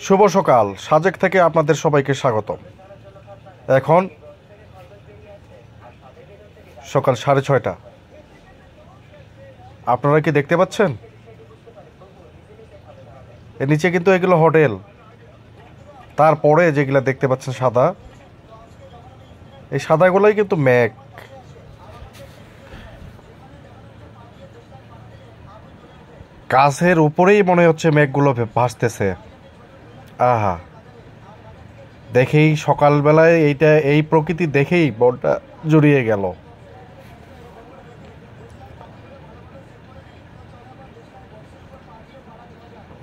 শুভ সকাল। সাজেক থেকে আপনাদের সবাইকে স্বাগত। এখন সকাল 6:30। আপনারা কি দেখতে পাচ্ছেন? এর নিচে কিন্তু এগুলো হোটেল। তারপরে যেগুলো দেখতে পাচ্ছেন সাদা, এই সাদাগুলোই কিন্তু মেঘ। গাছের উপরেই মনে হচ্ছে মেঘগুলো ভাসতেছে। আহা, দেখেই সকালবেলায় এই প্রকৃতি দেখেই মনটা জুড়িয়ে গেল।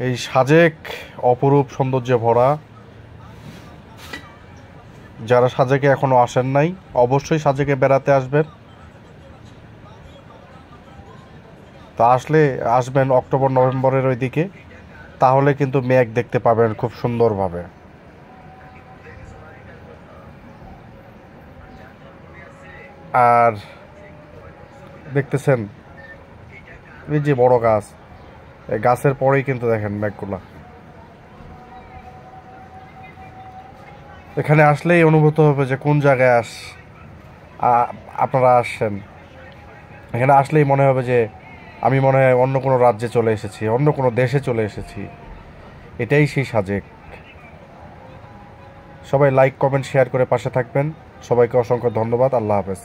এই সাজেক অপরূপ সৌন্দর্যে ভরা। যারা সাজেকে এখনো আসেন নাই, অবশ্যই সাজেকে বেড়াতে আসবেন। তা আসবেন অক্টোবর নভেম্বরের ওই দিকে, তাহলে কিন্তু মেঘ দেখতে পাবেন খুব সুন্দরভাবে। আর দেখতেছেন এই যে বড় গাছ, এই গাছের পরেই কিন্তু দেখেন মেঘগুলা। এখানে আসলেই অনুভূত হবে যে কোন জায়গায় আপনারা আসছেন। এখানে আসলেই মনে হবে যে আমি মনে হয় অন্য কোনো রাজ্যে চলে এসেছি, অন্য কোনো দেশে চলে এসেছি। এটাই সেই সাজেক। সবাই লাইক, কমেন্ট, শেয়ার করে পাশে থাকবেন। সবাইকে অসংখ্য ধন্যবাদ। আল্লাহ হাফেজ।